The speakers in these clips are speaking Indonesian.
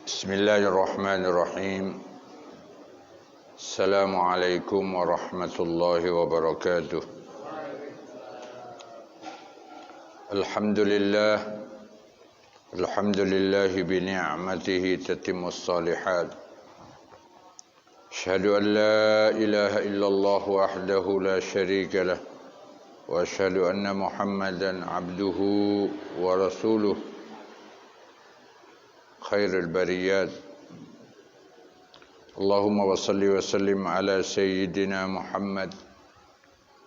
Bismillahirrahmanirrahim. Assalamualaikum warahmatullahi wabarakatuh. Alhamdulillahi bi ni'matihi tatimmus shalihat. Asyhadu an la ilaha illallah wahdahu la syarika lah wa asyhadu anna Muhammadan abduhu wa rasuluh khairul bariyat. Allahumma wa salli wa sallim ala sayyidina Muhammad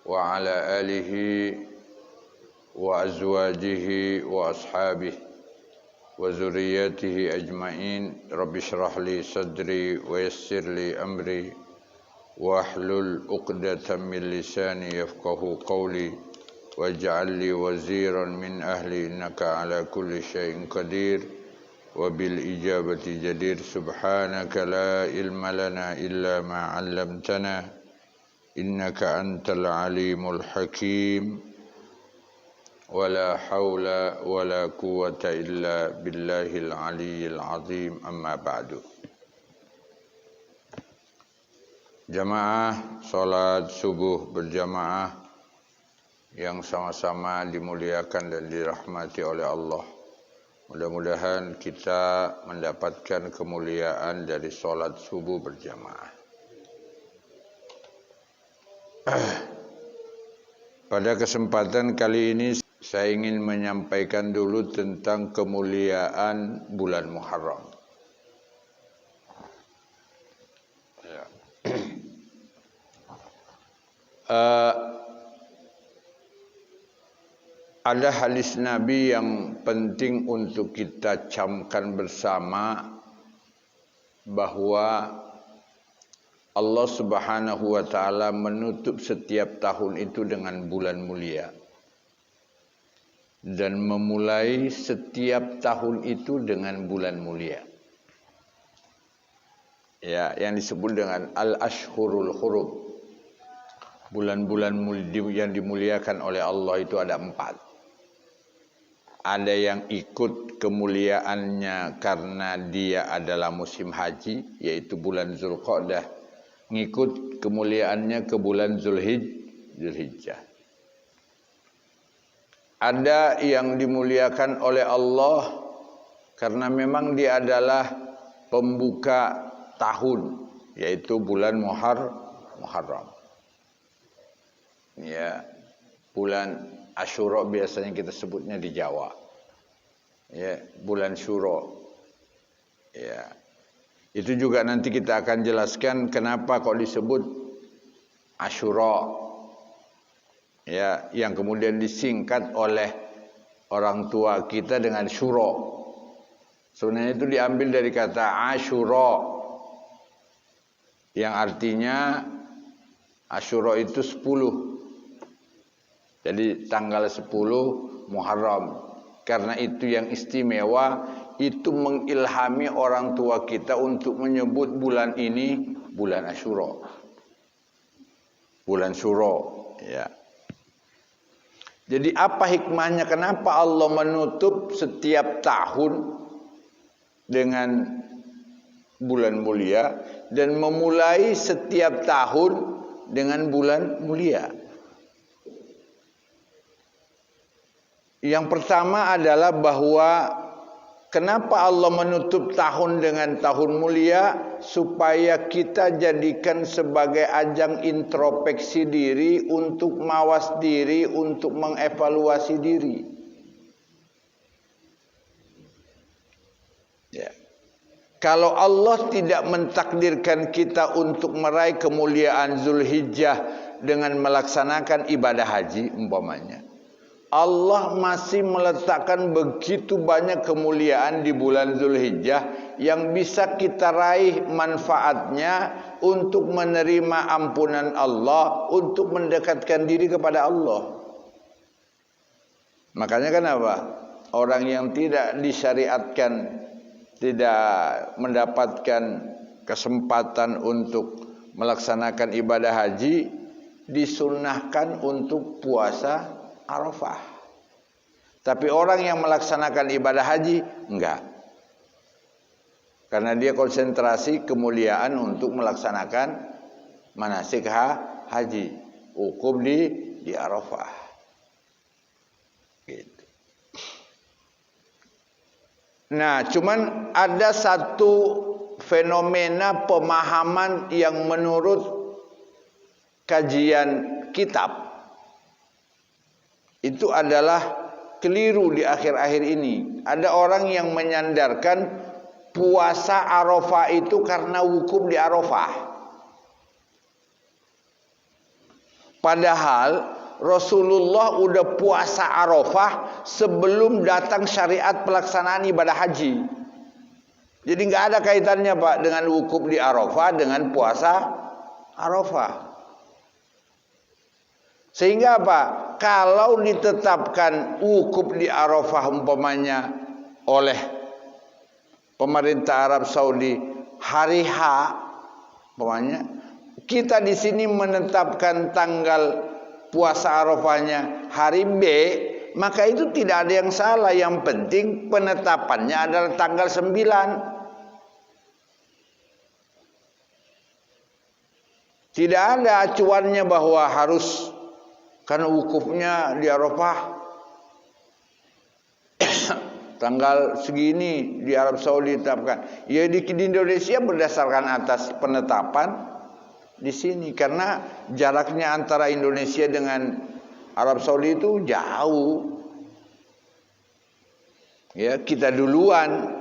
wa ala alihi wa azwajihi wa ashabihi wa zurriyyatihi ajma'in. Rabbi shrah li sadri wa yassir li amri wa hlul 'uqdatam min lisani yafqahu qawli waj'al li waziran min ahli innaka ala kulli syai'in qadir wa bil ijabati jadir. Subhanaka la ilma lana illa ma 'allamtana innaka antal alimul hakim. Wala haula wala quwwata illa billahil aliyyil azim. Amma ba'du. Jamaah salat subuh berjamaah yang sama-sama dimuliakan dan dirahmati oleh Allah. Mudah-mudahan kita mendapatkan kemuliaan dari sholat subuh berjamaah. Pada kesempatan kali ini saya ingin menyampaikan dulu tentang kemuliaan bulan Muharram. Ya. Ada hadis Nabi yang penting untuk kita camkan bersama, bahwa Allah Subhanahu wa taala menutup setiap tahun itu dengan bulan mulia dan memulai setiap tahun itu dengan bulan mulia. Ya, yang disebut dengan al-ashhurul hurum. Bulan-bulan yang dimuliakan oleh Allah itu ada 4. Ada yang ikut kemuliaannya karena dia adalah musim haji, yaitu bulan Zulqa'dah. Ngikut kemuliaannya ke bulan Zulhijjah. Ada yang dimuliakan oleh Allah karena memang dia adalah pembuka tahun, yaitu bulan Muharram. Ya, bulan Asyura biasanya kita sebutnya di Jawa. Ya, bulan Syuro. Ya. Itu juga nanti kita akan jelaskan kenapa kok disebut Asyura. Ya, yang kemudian disingkat oleh orang tua kita dengan Syuro. Sebenarnya itu diambil dari kata Asyura, yang artinya Asyura itu 10. Jadi tanggal 10 Muharram. Karena itu yang istimewa, itu mengilhami orang tua kita untuk menyebut bulan ini bulan Asyura. Bulan Syuro, ya. Jadi apa hikmahnya, kenapa Allah menutup setiap tahun dengan bulan mulia dan memulai setiap tahun dengan bulan mulia? Yang pertama adalah bahwa kenapa Allah menutup tahun dengan tahun mulia? Supaya kita jadikan sebagai ajang introspeksi diri, untuk mawas diri, untuk mengevaluasi diri. Ya. Kalau Allah tidak mentakdirkan kita untuk meraih kemuliaan Zulhijjah dengan melaksanakan ibadah haji umpamanya, Allah masih meletakkan begitu banyak kemuliaan di bulan Zulhijjah yang bisa kita raih manfaatnya untuk menerima ampunan Allah, untuk mendekatkan diri kepada Allah. Makanya kenapa orang yang tidak disyariatkan, tidak mendapatkan kesempatan untuk melaksanakan ibadah haji, disunnahkan untuk puasa Arafah. Tapi orang yang melaksanakan ibadah haji enggak. Karena dia konsentrasi kemuliaan untuk melaksanakan manasik haji, wukuf di Arafah. Gitu. Nah, cuman ada satu fenomena pemahaman yang menurut kajian kitab itu adalah keliru di akhir-akhir ini. Ada orang yang menyandarkan puasa Arafah itu karena wukuf di Arafah. Padahal Rasulullah udah puasa Arafah sebelum datang syariat pelaksanaan ibadah haji. Jadi nggak ada kaitannya Pak dengan wukuf di Arafah dengan puasa Arafah. Sehingga apa? Kalau ditetapkan wukuf di Arafah umpamanya oleh pemerintah Arab Saudi hari H, umpamanya kita di sini menetapkan tanggal puasa Arafahnya hari B, maka itu tidak ada yang salah. Yang penting penetapannya adalah tanggal 9. Tidak ada acuannya bahwa harus karena wukufnya di Arafah tanggal segini di Arab Saudi ditetapkan. Ya di Indonesia berdasarkan atas penetapan di sini, karena jaraknya antara Indonesia dengan Arab Saudi itu jauh. Ya, kita duluan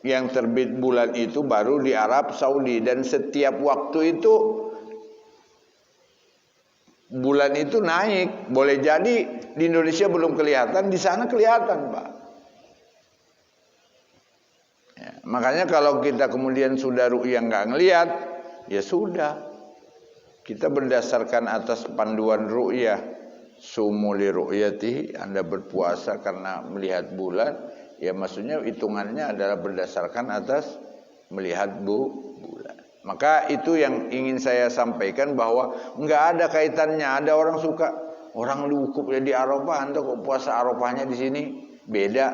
yang terbit bulan itu baru di Arab Saudi, dan setiap waktu itu bulan itu naik. Boleh jadi di Indonesia belum kelihatan, di sana kelihatan, Pak. Ya, makanya kalau kita kemudian sudah ru'yah nggak ngelihat, ya sudah. Kita berdasarkan atas panduan ru'yah. Sumu li ru'yatihi, Anda berpuasa karena melihat bulan. Ya maksudnya hitungannya adalah berdasarkan atas melihat bulan. Maka itu yang ingin saya sampaikan, bahwa nggak ada kaitannya. Ada orang suka, orang wukufnya di Arafah, Anda kok puasa Arafahnya di sini beda.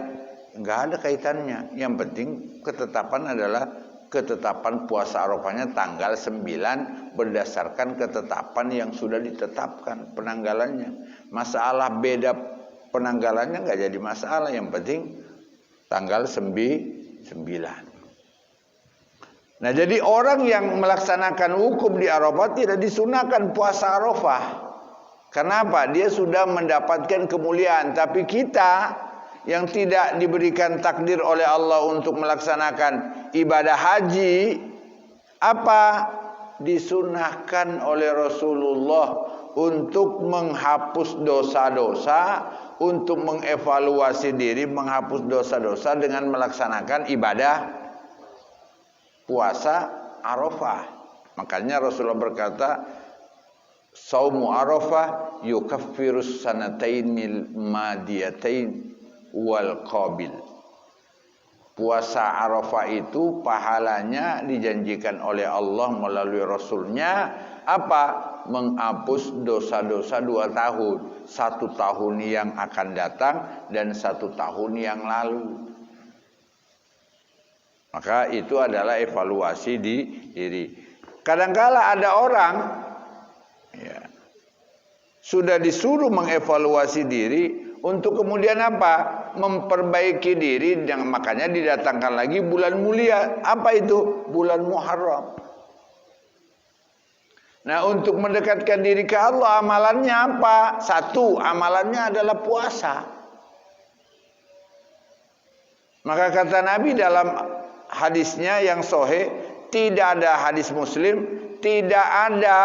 Nggak ada kaitannya. Yang penting ketetapan adalah ketetapan puasa Arafahnya tanggal 9 berdasarkan ketetapan yang sudah ditetapkan penanggalannya. Masalah beda penanggalannya nggak jadi masalah. Yang penting tanggal 9. Nah, jadi orang yang melaksanakan wukuf di Arafah tidak disunahkan puasa Arafah. Kenapa? Dia sudah mendapatkan kemuliaan. Tapi kita yang tidak diberikan takdir oleh Allah untuk melaksanakan ibadah haji, apa? Disunahkan oleh Rasulullah untuk menghapus dosa-dosa, untuk mengevaluasi diri, menghapus dosa-dosa dengan melaksanakan ibadah puasa Arafah. Makanya Rasulullah berkata, saumu Arafah yukaffirus sanatainil madiyatain wal qabil. Puasa Arafah itu pahalanya dijanjikan oleh Allah melalui Rasulnya apa? Menghapus dosa-dosa 2 tahun. 1 tahun yang akan datang dan 1 tahun yang lalu. Maka itu adalah evaluasi di diri. Kadangkala ada orang ya, sudah disuruh mengevaluasi diri untuk kemudian apa? Memperbaiki diri, dan makanya didatangkan lagi bulan mulia. Apa itu? Bulan Muharram. Nah, untuk mendekatkan diri ke Allah, amalannya apa? 1, amalannya adalah puasa. Maka kata Nabi dalam hadisnya yang sahih, tidak ada hadis Muslim, tidak ada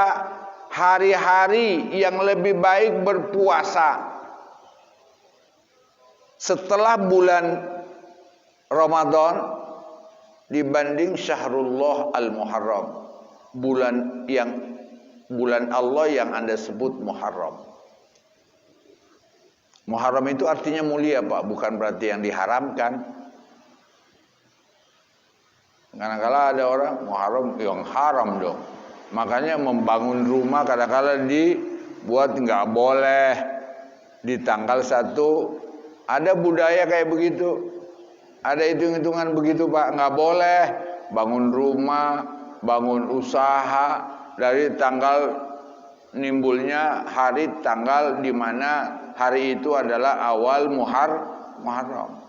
hari-hari yang lebih baik berpuasa setelah bulan Ramadan dibanding Syahrullah Al-Muharram, bulan Allah yang Anda sebut Muharram. Muharram itu artinya mulia, Pak, bukan berarti yang diharamkan. Kadang-kala ada orang Muharram yang haram dong. Makanya membangun rumah kadang-kala dibuat nggak boleh di tanggal 1. Ada budaya kayak begitu. Ada hitung-hitungan begitu, Pak. Nggak boleh bangun rumah, bangun usaha dari tanggal nimbulnya hari tanggal di mana hari itu adalah awal Muharram.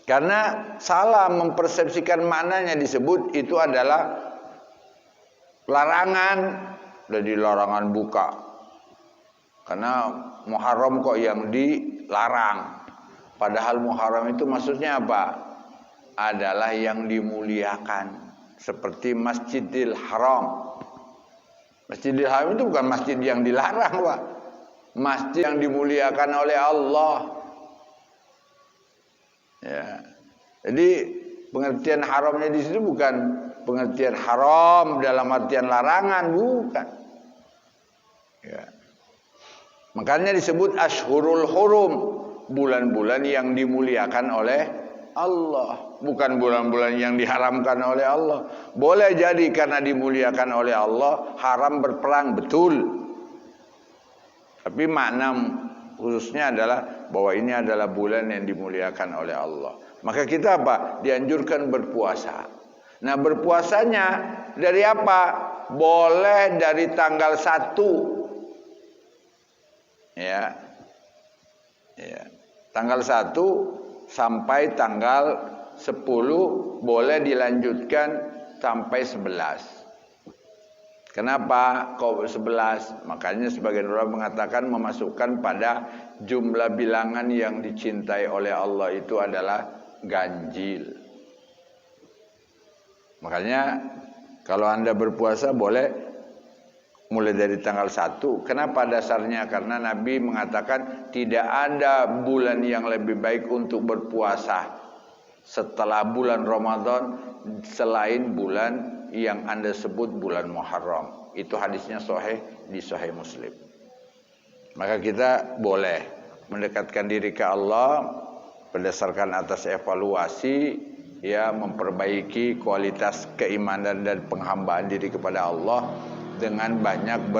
Karena salah mempersepsikan maknanya, disebut itu adalah larangan, jadi larangan buka. Karena Muharram kok yang dilarang. Padahal Muharram itu maksudnya apa? Adalah yang dimuliakan. Seperti Masjidil Haram. Masjidil Haram itu bukan masjid yang dilarang, Pak. Masjid yang dimuliakan oleh Allah. Ya. Jadi pengertian haramnya di situ bukan pengertian haram dalam artian larangan, bukan. Ya. Makanya disebut Ashhurul Hurum, bulan-bulan yang dimuliakan oleh Allah, bukan bulan-bulan yang diharamkan oleh Allah. Boleh jadi karena dimuliakan oleh Allah haram berperang, betul. Tapi makna khususnya adalah bahwa ini adalah bulan yang dimuliakan oleh Allah. Maka kita apa? Dianjurkan berpuasa. Nah, berpuasanya dari apa? Boleh dari tanggal 1. Ya. Tanggal 1 sampai tanggal 10, boleh dilanjutkan sampai 11. Kenapa kok 11? Makanya sebagian orang mengatakan memasukkan pada jumlah bilangan yang dicintai oleh Allah itu adalah ganjil. Makanya kalau Anda berpuasa boleh mulai dari tanggal 1. Kenapa dasarnya? Karena Nabi mengatakan tidak ada bulan yang lebih baik untuk berpuasa setelah bulan Ramadan selain bulan yang Anda sebut bulan Muharram. Itu hadisnya sahih di Sahih Muslim. Maka kita boleh mendekatkan diri ke Allah berdasarkan atas evaluasi, ya, memperbaiki kualitas keimanan dan penghambaan diri kepada Allah dengan banyak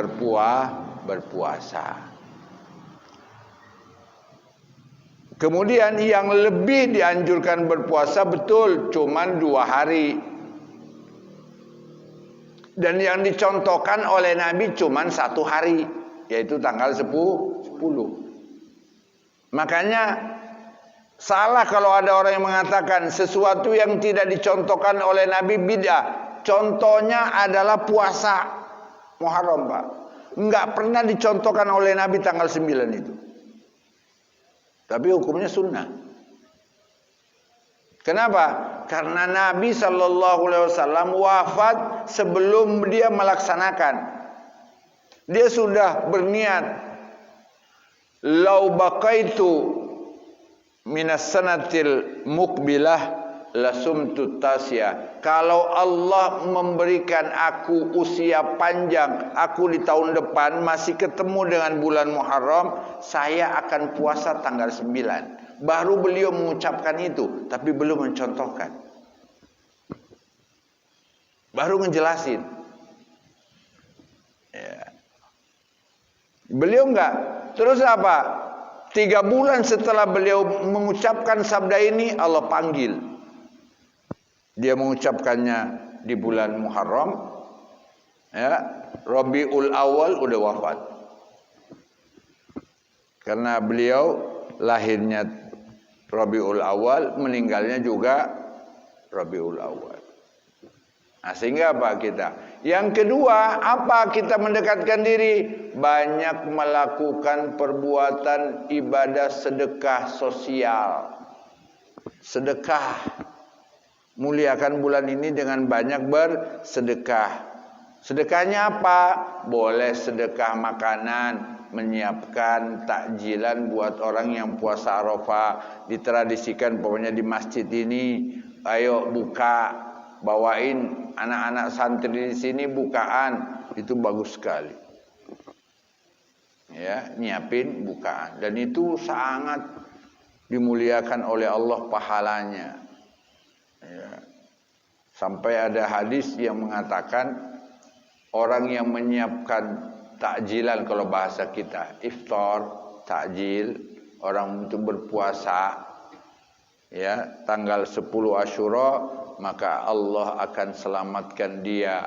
berpuasa. Kemudian yang lebih dianjurkan berpuasa, betul, cuman 2 hari. Dan yang dicontohkan oleh Nabi cuman 1 hari, yaitu tanggal 10. Makanya salah kalau ada orang yang mengatakan sesuatu yang tidak dicontohkan oleh Nabi bid'ah. Contohnya adalah puasa Muharram, Pak. Enggak pernah dicontohkan oleh Nabi tanggal 9 itu. Tapi hukumnya sunnah. Kenapa? Karena Nabi SAW wafat sebelum dia melaksanakan. Dia sudah berniat, lau baqaitu minas sanatil muqbilah lasumtu tasya. Kalau Allah memberikan aku usia panjang, aku di tahun depan masih ketemu dengan bulan Muharram, saya akan puasa tanggal 9. Baru beliau mengucapkan itu, tapi belum mencontohkan. Baru ngejelasin. Ya. Beliau enggak. Terus apa? 3 bulan setelah beliau mengucapkan sabda ini, Allah panggil. Dia mengucapkannya di bulan Muharram. Ya, Rabiul Awal udah wafat. Karena beliau lahirnya Rabiul Awal, meninggalnya juga Rabiul Awal. Nah, sehingga apa kita? Yang kedua, apa kita mendekatkan diri? Banyak melakukan perbuatan ibadah sedekah sosial. Sedekah. Muliakan bulan ini dengan banyak bersedekah. Sedekahnya apa? Boleh sedekah makanan, menyiapkan takjilan buat orang yang puasa Arafah. Ditradisikan pokoknya di masjid ini, ayo buka, bawain anak-anak santri di sini bukaan, itu bagus sekali. Ya, nyiapin bukaan, dan itu sangat dimuliakan oleh Allah pahalanya. Ya. Sampai ada hadis yang mengatakan orang yang menyiapkan takjilan, kalau bahasa kita iftar, takjil, orang untuk berpuasa, ya, tanggal 10 Asyura, maka Allah akan selamatkan dia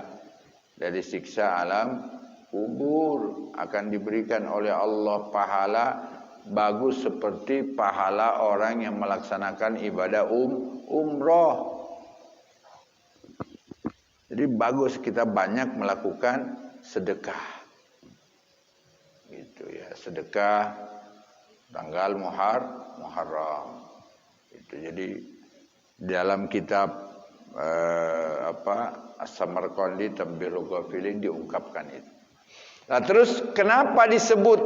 dari siksa alam kubur. Akan diberikan oleh Allah pahala bagus seperti pahala orang yang melaksanakan ibadah umroh. Jadi bagus kita banyak melakukan sedekah. Gitu ya, sedekah tanggal Muharram. Itu jadi dalam kitab As-Samarqandi Tanbihul Ghafilin diungkapkan itu. Nah, terus kenapa disebut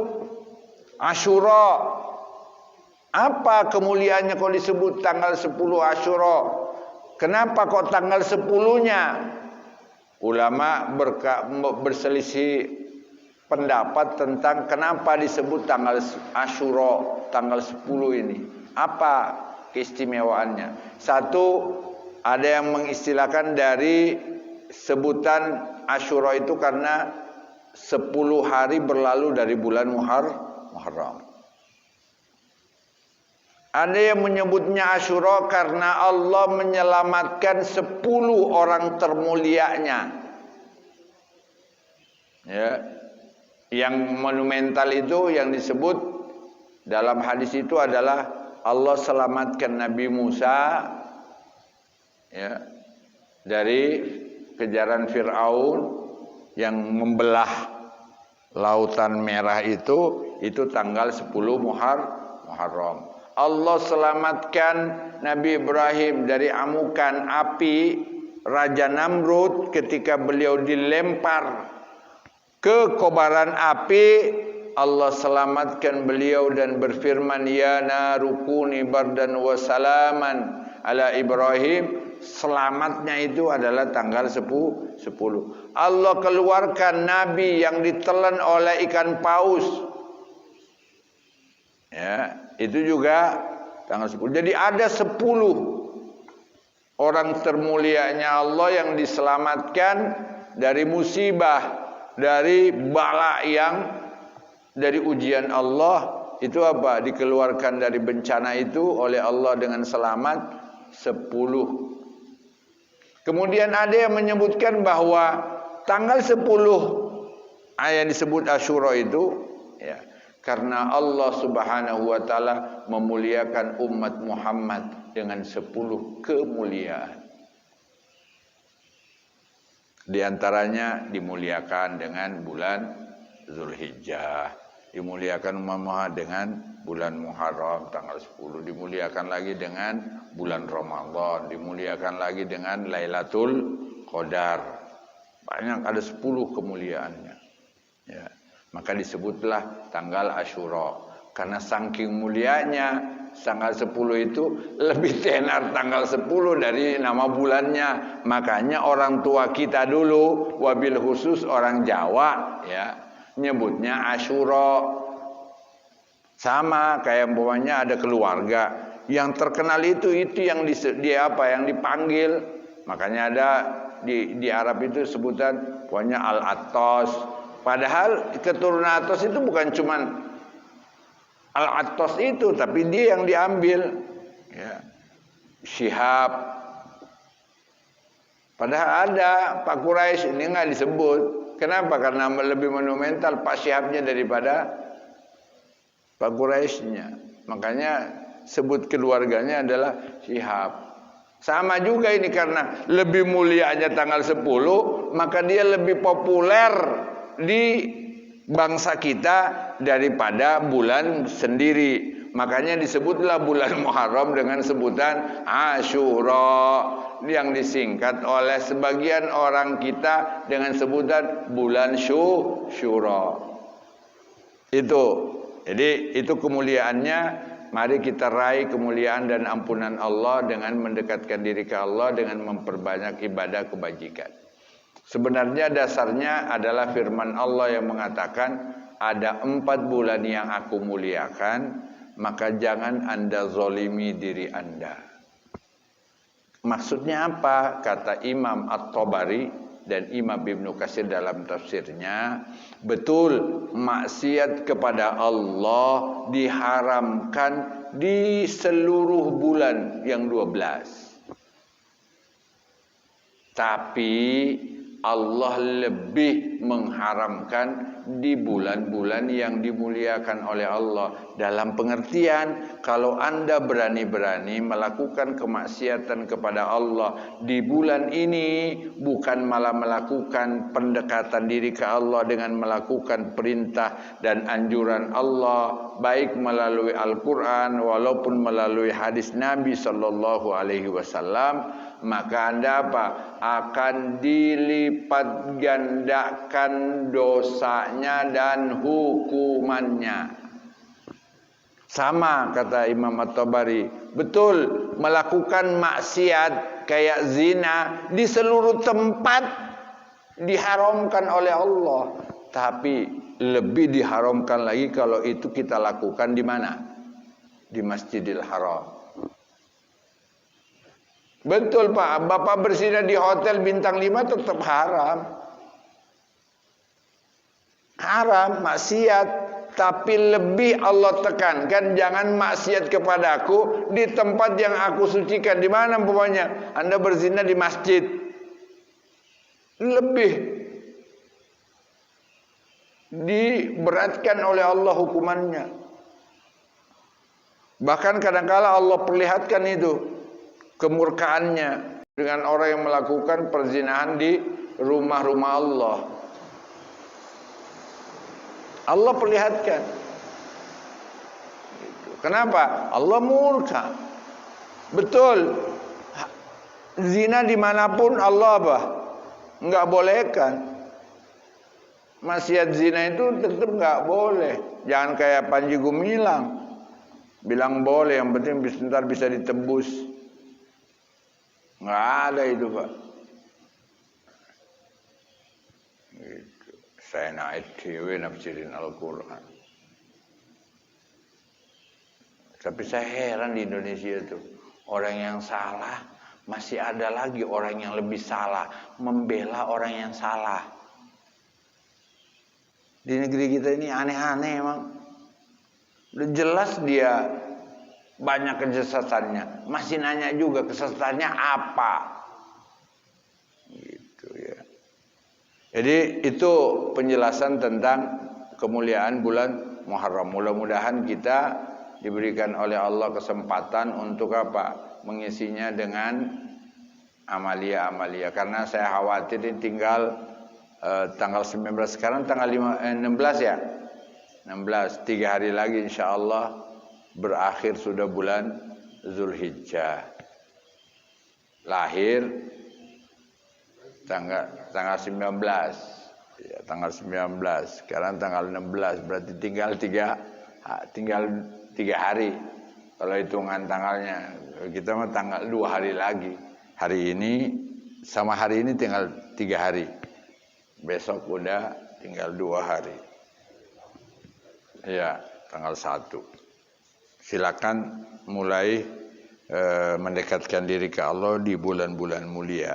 Asyura? Apa kemuliaannya kalau disebut tanggal 10 Asyura? Kenapa kok tanggal 10-nya? Ulama berselisih pendapat tentang kenapa disebut tanggal Asyura, tanggal 10 ini. Apa keistimewaannya? Satu, ada yang mengistilahkan dari sebutan Asyura itu karena 10 hari berlalu dari bulan Muharram. Ada yang menyebutnya Asyura karena Allah menyelamatkan 10 orang termulianya. Ya. Yang monumental itu yang disebut dalam hadis itu adalah Allah selamatkan Nabi Musa, ya, dari kejaran Fir'aun yang membelah Lautan Merah itu tanggal 10 Muharram. Allah selamatkan Nabi Ibrahim dari amukan api Raja Namrud ketika beliau dilempar ke kobaran api. Allah selamatkan beliau dan berfirman, ya narukuni bardan wa salaman ala Ibrahim. Selamatnya itu adalah tanggal 10. Allah keluarkan Nabi yang ditelan oleh ikan paus. Ya, itu juga tanggal 10. Jadi ada 10 orang termulianya Allah yang diselamatkan dari musibah, dari bala yang dari ujian Allah. Itu apa? Dikeluarkan dari bencana itu oleh Allah dengan selamat 10. Kemudian ada yang menyebutkan bahwa tanggal 10 yang disebut Asyura itu, ya, karena Allah Subhanahu wa taala memuliakan umat Muhammad dengan 10 kemuliaan. Di antaranya dimuliakan dengan bulan Zulhijjah, dimuliakan umat Muhammad dengan bulan Muharram tanggal 10, dimuliakan lagi dengan bulan Ramadan, dimuliakan lagi dengan Lailatul Qadar. Banyak, ada 10 kemuliaannya. Ya. Maka disebutlah tanggal Asyura. Karena saking mulianya tanggal 10 itu lebih tenar tanggal 10 dari nama bulannya. Makanya orang tua kita dulu, wabil khusus orang Jawa, ya, nyebutnya Asyura. Sama kayak umpamanya ada keluarga yang terkenal itu yang yang dipanggil. Makanya ada di Arab itu sebutan pokoknya Al-Attas. Padahal keturunan Attas itu bukan cuman Al-Attas itu, tapi dia yang diambil, ya. Syihab. Padahal ada Pak Quraisy, ini nggak disebut. Kenapa? Karena lebih monumental Pak Syihabnya daripada Pak Quraisynya. Makanya sebut keluarganya adalah Syihab. Sama juga ini karena lebih mulianya tanggal 10, maka dia lebih populer di bangsa kita daripada bulan sendiri. Makanya disebutlah bulan Muharram dengan sebutan Asyura, yang disingkat oleh sebagian orang kita dengan sebutan bulan Syura. Itu. Jadi itu kemuliaannya. Mari kita raih kemuliaan dan ampunan Allah dengan mendekatkan diri ke Allah dengan memperbanyak ibadah kebajikan. Sebenarnya dasarnya adalah firman Allah yang mengatakan ada 4 bulan yang aku muliakan, maka jangan anda zolimi diri anda. Maksudnya apa? Kata Imam At-Tabari, dan Imam Ibnu Katsir dalam tafsirnya, betul maksiat kepada Allah diharamkan di seluruh bulan yang 12. Tapi Allah lebih mengharamkan di bulan-bulan yang dimuliakan oleh Allah. Dalam pengertian, kalau Anda berani-berani melakukan kemaksiatan kepada Allah di bulan ini, bukan malah melakukan pendekatan diri ke Allah dengan melakukan perintah dan anjuran Allah, baik melalui Al-Quran walaupun melalui hadis Nabi Sallallahu Alaihi Wasallam, maka Anda apa? Akan dilipat gandakan dosanya dan hukumannya. Sama kata Imam At-Tabari, betul melakukan maksiat kayak zina di seluruh tempat diharamkan oleh Allah, tapi lebih diharamkan lagi kalau itu kita lakukan di mana? Di Masjidil Haram. Betul Pak, Bapak berzina di hotel bintang 5 tetap haram. Haram, maksiat. Tapi lebih Allah tekankan, jangan maksiat kepadaku di tempat yang aku sucikan. Di mana umpamanya? Anda berzina di masjid. Lebih diberatkan oleh Allah hukumannya. Bahkan kadang-kala Allah perlihatkan itu kemurkaannya dengan orang yang melakukan perzinahan di rumah-rumah Allah. Allah perlihatkan. Kenapa? Allah murka. Betul. Zina dimanapun Allah apa? Enggak bolehkan. Maksiat zina itu tetap enggak boleh. Jangan kayak Panji Gumilang. Bilang boleh, yang penting sebentar bisa ditebus. Nggak ada itu Pak. Gitu. Saya naik dewe nafsirin Al-Quran. Tapi saya heran di Indonesia itu, orang yang salah masih ada lagi orang yang lebih salah membela orang yang salah. Di negeri kita ini aneh-aneh emang. Udah jelas dia banyak kesesatannya, masih nanya juga kesesatannya apa, gitu ya. Jadi itu penjelasan tentang kemuliaan bulan Muharram. Mudah-mudahan kita diberikan oleh Allah kesempatan untuk apa? Mengisinya dengan amalia-amalia. Karena saya khawatir ini tinggal tanggal 19, sekarang tanggal 16 ya, 16, 3 hari lagi insya Allah berakhir sudah bulan Zulhijjah. Lahir tanggal 19 ya, tanggal 19, sekarang tanggal 16, berarti tinggal 3 hari kalau hitungan tanggalnya. Kita mah tanggal 2 hari lagi. Hari ini sama hari ini tinggal 3 hari, besok udah tinggal 2 hari ya, tanggal 1. Silakan mulai mendekatkan diri ke Allah di bulan-bulan mulia.